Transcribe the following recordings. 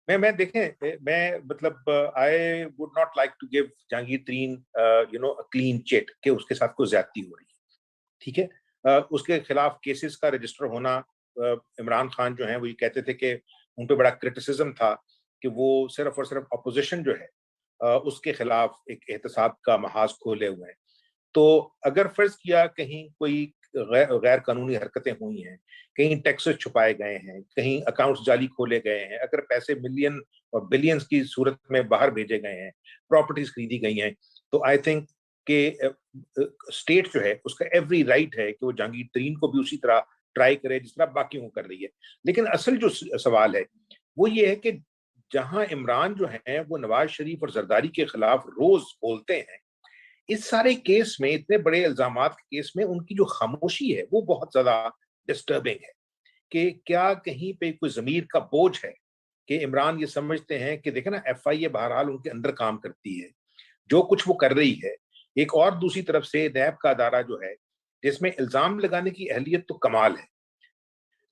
میں دیکھیں میں مطلب I would not like to give Jahangir Tareen clean chit کہ اس کے ساتھ کوئی زیادتی ہو رہی ہے، ٹھیک ہے. اس کے خلاف کیسز کا رجسٹر ہونا، عمران خان جو ہیں وہ یہ کہتے تھے کہ ان پہ بڑا کرٹیسزم تھا کہ وہ صرف اور صرف اپوزیشن جو ہے اس کے خلاف ایک احتساب کا محاذ کھولے ہوئے ہیں. تو اگر فرض کیا کہیں کوئی غیر قانونی حرکتیں ہوئی ہیں، کہیں ٹیکسز چھپائے گئے ہیں، کہیں اکاؤنٹس جعلی کھولے گئے ہیں، اگر پیسے ملین اور بلینز کی صورت میں باہر بھیجے گئے ہیں، پراپرٹیز خریدی گئی ہیں، تو آئی تھنک کہ اسٹیٹ جو ہے اس کا ایوری رائٹ ہے کہ وہ جہانگیر ترین کو بھی اسی طرح ٹرائی کرے جس طرح باقیوں کو کر رہی ہے. لیکن اصل جو سوال ہے وہ یہ ہے کہ جہاں عمران جو ہیں وہ نواز شریف اور زرداری کے خلاف روز بولتے ہیں، اس سارے کیس میں، اتنے بڑے الزامات کے کیس میں ان کی جو خاموشی ہے وہ بہت زیادہ ڈسٹربنگ ہے. کہ کیا کہیں پہ کوئی ضمیر کا بوجھ ہے کہ عمران یہ سمجھتے ہیں کہ دیکھیں نا ایف آئی اے بہرحال ان کے اندر کام کرتی ہے، جو کچھ وہ کر رہی ہے. ایک اور دوسری طرف سے نیب کا ادارہ جو ہے جس میں الزام لگانے کی اہلیت تو کمال ہے،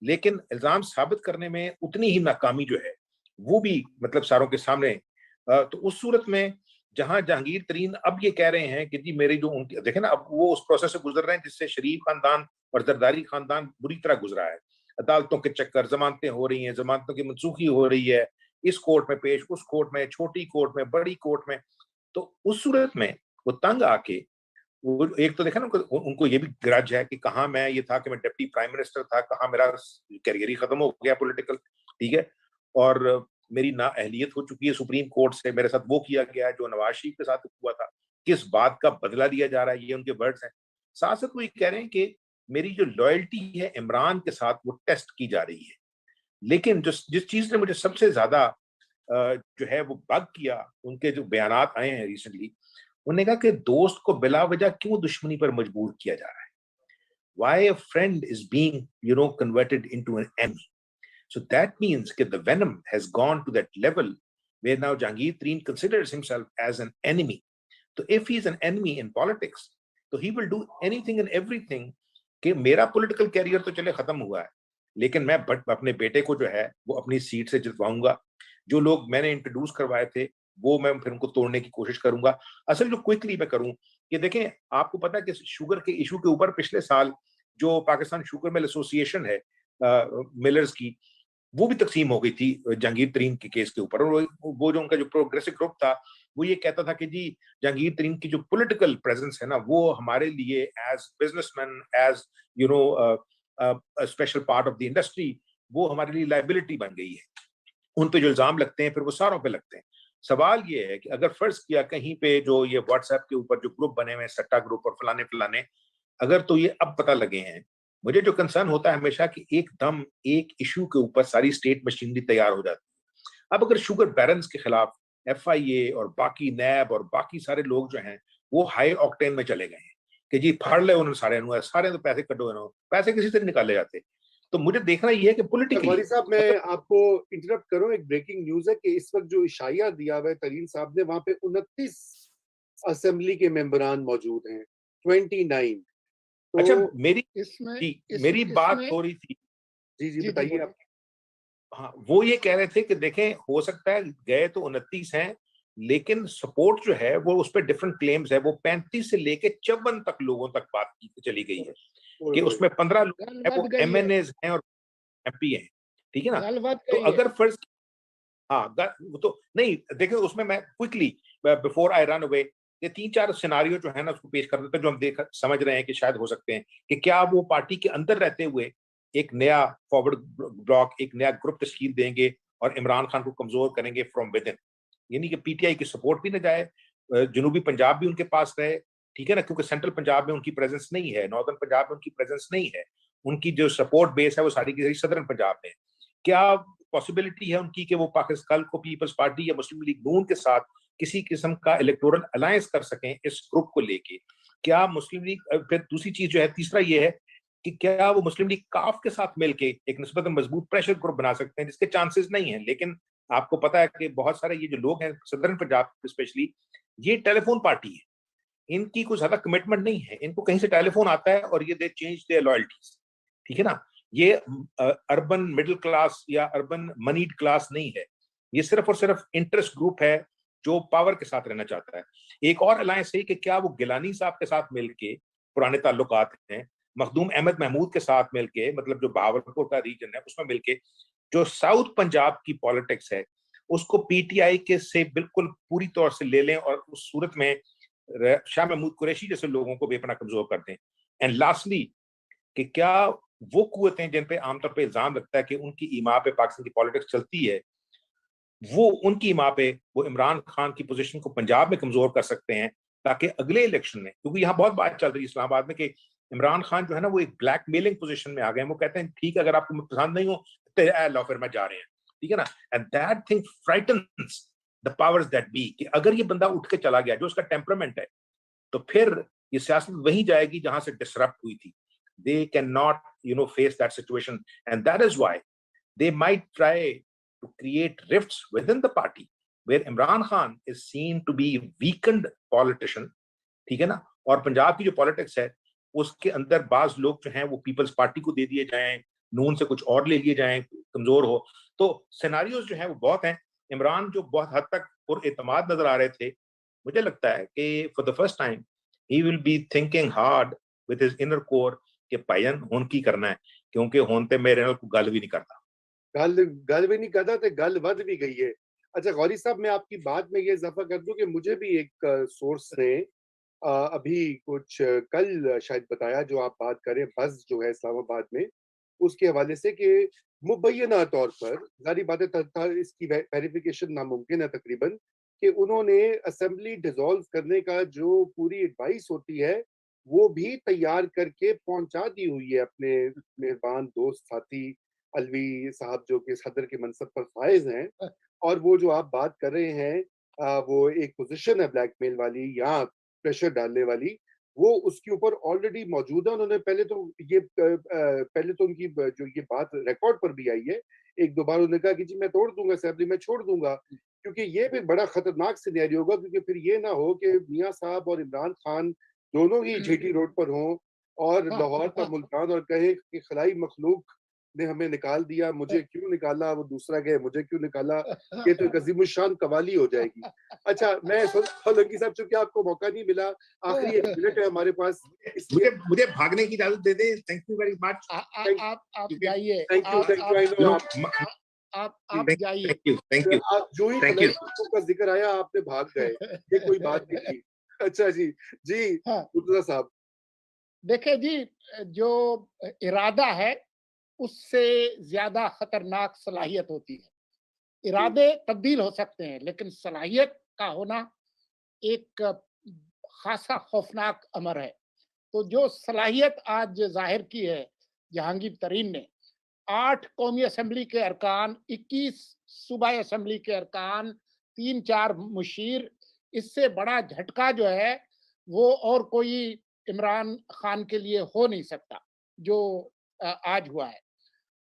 لیکن الزام ثابت کرنے میں اتنی ہی ناکامی جو ہے وہ بھی مطلب ساروں کے سامنے. تو اس صورت میں جہاں جہانگیر ترین اب یہ کہہ رہے ہیں کہ جی میری جو ان کی دیکھیں نا اب وہ اس پروسیس سے گزر رہے ہیں جس سے شریف خاندان اور زرداری خاندان بری طرح گزرا ہے. عدالتوں کے چکر، ضمانتیں ہو رہی ہیں، ضمانتوں کی منسوخی ہو رہی ہے، اس کورٹ میں پیش، اس کورٹ میں، چھوٹی کورٹ میں، بڑی کورٹ میں. تو اس صورت میں وہ تنگ آ کے وہ ایک تو دیکھا نا ان کو یہ بھی گرج ہے کہ کہاں میں یہ تھا کہ میں ڈپٹی پرائم منسٹر تھا، کہاں میرا کیریئر ہی ختم ہو گیا پولیٹیکل، ٹھیک ہے، اور میری نا اہلیت ہو چکی ہے سپریم کورٹ سے، میرے ساتھ وہ کیا گیا ہے جو نواز شریف کے ساتھ ہوا تھا، کس بات کا بدلہ لیا جا رہا ہے، یہ ان کے ورڈز ہیں. ساتھ ساتھ وہ یہ کہہ رہے ہیں کہ میری جو لائلٹی ہے عمران کے ساتھ وہ ٹیسٹ کی جا رہی ہے. لیکن جس چیز نے مجھے سب سے زیادہ جو ہے وہ بگ کیا، ان کے جو بیانات آئے ہیں ریسنٹلی، انہوں نے کہا کہ دوست کو بلا وجہ کیوں دشمنی پر مجبور کیا جا رہا ہے. Why a friend is being, converted into an enemy. So that means that the venom has gone to that level where now Jahangir Tareen considers himself as an enemy. So if he is an enemy in politics, so he will do anything and everything کہ میرا political career تو چلے ختم ہوا ہے، لیکن میں اپنے بیٹے کو جو ہے وہ اپنی سیٹ سے جتواؤں گا. جو لوگ میں نے انٹروڈیوس کروائے تھے وہ میں پھر ان کو توڑنے کی کوشش کروں گا. اصل جو کوئکلی میں کروں کہ دیکھیں آپ کو پتا ہے کہ شوگر کے ایشو کے اوپر پچھلے سال جو پاکستان شوگر مل ایسوسی ایشن ہے ملرز کی، وہ بھی تقسیم ہو گئی تھی جہانگیر ترین کے کیس کے اوپر. اور وہ جو ان کا جو پروگریسو گروپ تھا وہ یہ کہتا تھا کہ جی جہانگیر ترین کی جو پولیٹیکل پریزنس ہے نا وہ ہمارے لیے as business man, as special part of the industry, وہ ہمارے لیے لائبلٹی بن گئی ہے. ان پہ جو الزام لگتے ہیں پھر وہ ساروں پہ لگتے ہیں. سوال یہ ہے کہ اگر فرض کیا کہیں پہ جو یہ واٹس ایپ کے اوپر جو گروپ بنے ہوئے ہیں، سٹا گروپ اور فلانے فلانے، اگر تو یہ اب پتہ لگے ہیں، مجھے جو کنسرن ہوتا ہے ہمیشہ کہ ایک دم ایک ایشو کے اوپر ساری اسٹیٹ مشینری تیار ہو جاتی ہے. اب اگر شوگر بیرنز کے خلاف ایف آئی اے اور باقی نیب اور باقی سارے لوگ جو ہیں وہ ہائی آکٹین میں چلے گئے ہیں کہ جی پھاڑ لے انہوں سارے تو پیسے کٹو انہوں، پیسے کسی سے نکالے جاتے. تو مجھے دیکھنا یہ ہے کہ پولیٹیکلی غوری صاحب میں آپ کو انٹرپٹ کروں، ایک بریکنگ نیوز ہے کہ اس وقت جو اشاعیہ دیا ہوا ہے ترین صاحب نے، وہاں پہ 29 اسمبلی کے ممبران موجود ہیں، 29. اچھا میری بات ہو رہی تھی. جی بتائیے آپ. ہاں وہ یہ کہہ رہے تھے کہ دیکھیں ہو سکتا ہے گئے تو 29 ہیں، لیکن سپورٹ جو ہے وہ اس پہ ڈفرنٹ کلیمز ہے. وہ 35 سے لے کے 54 تک لوگوں تک بات چلی گئی ہے کہ اس میں 15 لوگ ہیں وہ ایم این ایز ہیں اور ایم پی ہیں، ٹھیک ہے نا. تو اگر فرض ہاں تو نہیں دیکھیں اس میں کوئکلی بفور آئی رن اوے یہ 3-4 سیناریو جو ہے نا اس کو پیش کر دیتے ہیں جو ہم سمجھ رہے ہیں کہ شاید ہو سکتے ہیں کہ کیا وہ پارٹی کے اندر رہتے ہوئے ایک نیا فارورڈ بلاک، ایک نیا گروپ تشکیل دیں گے اور عمران خان کو کمزور کریں گے فرام ود ان، یعنی کہ پی ٹی آئی کی سپورٹ بھی نہ جائے، جنوبی پنجاب بھی ان کے پاس رہے، ٹھیک ہے نا، کیونکہ سینٹرل پنجاب میں ان کی پریزنس نہیں ہے، ناردرن پنجاب میں ان کی پریزنس نہیں ہے، ان کی جو سپورٹ بیس ہے وہ ساری کی ساری صدرن پنجاب میں. کیا پاسبلٹی ہے ان کی کہ وہ پاکستان کو پیپلز پارٹی یا مسلم لیگ نون کے ساتھ کسی قسم کا الیکٹورل الائنس کر سکیں اس گروپ کو لے کے؟ کیا مسلم لیگ، پھر دوسری چیز جو ہے تیسرا یہ ہے کہ کیا وہ مسلم لیگ کاف کے ساتھ مل کے ایک نسبت مضبوط پریشر گروپ بنا سکتے ہیں، جس کے چانسز نہیں ہیں. لیکن آپ کو پتا ہے کہ بہت سارے یہ جو لوگ ہیں صدرن پنجاب اسپیشلی، یہ ٹیلی فون پارٹی ہے، ان کی کوئی زیادہ کمٹمنٹ نہیں ہے، ان کو کہیں سے ٹیلی فون آتا ہے اور یہ دے چینج دیئر لائلٹیز، ٹھیک ہے نا. یہ اربن مڈل کلاس یا اربن منیڈ کلاس نہیں ہے، یہ صرف اور صرف انٹرسٹ گروپ ہے جو پاور کے ساتھ رہنا چاہتا ہے. ایک اور الائنس ہے کہ کیا وہ گیلانی صاحب کے ساتھ مل کے پرانے تعلقات ہیں, مخدوم احمد محمود کے ساتھ مل کے, مطلب جو بہاولپور کا ریجن ہے اس میں مل کے جو ساؤتھ پنجاب کی پالیٹکس ہے اس کو پی ٹی آئی کے سے بالکل پوری طور سے لے لیں اور اس صورت میں شاہ محمود قریشی جیسے لوگوں کو بھی اپنا کمزور کر دیں. اینڈ لاسٹلی کہ کیا وہ قوتیں جن پہ عام طور پہ الزام لگتا ہے کہ ان کی ایما پہ پاکستان کی پالیٹکس چلتی ہے, وہ ان کی ایما پہ وہ عمران خان کی پوزیشن کو پنجاب میں کمزور کر سکتے ہیں تاکہ اگلے الیکشن میں, کیونکہ یہاں بہت بات چل رہی ہے اسلام آباد میں کہ عمران خان جو ہے نا وہ ایک بلیک میلنگ پوزیشن میں آ گئے ہیں. وہ کہتے ہیں ٹھیک ہے اگر آپ کو پسند نہیں ہو تو لو پھر میں جا رہے ہیں, ٹھیک ہے نا. And that thing frightens the powers that be کہ اگر یہ بندہ اٹھ کے چلا گیا جو اس کا ٹیمپرامنٹ ہے تو پھر یہ سیاست وہیں جائے گی جہاں سے ڈسرپٹ ہوئی تھی. They cannot face that situation, and that is why they might try to create rifts within the party where Imran Khan is seen to be weakened politician, ٹھیک ہے نا, اور پنجاب کی جو پالیٹکس ہے اس کے اندر بعض لوگ جو ہیں وہ پیپلز پارٹی کو دے دیے جائیں, نون سے کچھ اور لے لیے جائیں, کمزور ہو. تو سیناریوز جو ہیں وہ بہت ہیں. عمران جو بہت حد تک پر اعتماد نظر آ رہے تھے, مجھے لگتا ہے کہ for the first time he will be thinking hard with his inner core کہ پائن ہون کی کرنا ہے, کیونکہ ہونتے میرے نال کو گل بھی نہیں کرتا. گل بھی نہیں کرتا تو گل ود بھی گئی ہے. اچھا غوری صاحب, میں آپ کی بات میں یہ اضافہ کر دوں کہ مجھے بھی ایک سورس نے ابھی کچھ کل شاید بتایا, جو آپ بات کریں بز جو ہے اسلام آباد میں, اس کے حوالے سے کہ مبینہ طور پر ظاہری بات ہے اس کی ویریفیکیشن ناممکن ہے تقریباً, کہ انہوں نے اسمبلی ڈیزالو کرنے کا جو پوری ایڈوائس ہوتی ہے وہ بھی تیار کر کے پہنچا دی ہوئی ہے اپنے مہربان دوست ساتھی الوی صاحب جو کہ صدر کے منصب پر فائز ہیں. اور وہ جو آپ بات کر رہے ہیں وہ ایک پوزیشن ہے بلیک میل والی یا پریشر ڈالنے والی, وہ اس کے اوپر آلریڈی موجود ہے. انہوں نے پہلے تو ان کی جو یہ بات ریکارڈ پر بھی آئی ہے, ایک دو بار انہوں نے کہا کہ جی میں توڑ دوں گا اسمبلی, میں چھوڑ دوں گا, کیونکہ یہ بھی بڑا خطرناک سینیریو ہوگا, کیونکہ پھر یہ نہ ہو کہ میاں صاحب اور عمران خان دونوں ہی جھیٹی روڈ پر ہوں اور لاہور کا ملتان اور کہے کہ خلائی مخلوق نے ہمیں نکال دیا, مجھے کیوں نکالا, وہ دوسرا گئے مجھے کیوں نکالا, یہ تو ایک عظیم الشان قوالی ہو جائے گی. اچھا میں لنگی صاحب چونکہ آپ کو موقع نہیں ملا, آخری ایک منٹ ہے ہمارے پاس, مجھے بھاگنے کی اجازت دے دیں. Thank you very much. آپ جائیے, آپ جائیے. آپ جو ہی کا ذکر آیا آپ نے بھاگ گئے, یہ کوئی بات نہیں تھی. اچھا جی عبداللہ صاحب. دیکھیں جی, جو ارادہ ہے اس سے زیادہ خطرناک صلاحیت ہوتی ہے. ارادے تبدیل ہو سکتے ہیں لیکن صلاحیت کا ہونا ایک خاصا خوفناک امر ہے. تو جو صلاحیت آج ظاہر کی ہے جہانگیر ترین نے, 8 قومی اسمبلی کے ارکان, 21 صوبائی اسمبلی کے ارکان, 3-4 مشیر, اس سے بڑا جھٹکا جو ہے وہ اور کوئی عمران خان کے لیے ہو نہیں سکتا جو آج ہوا ہے.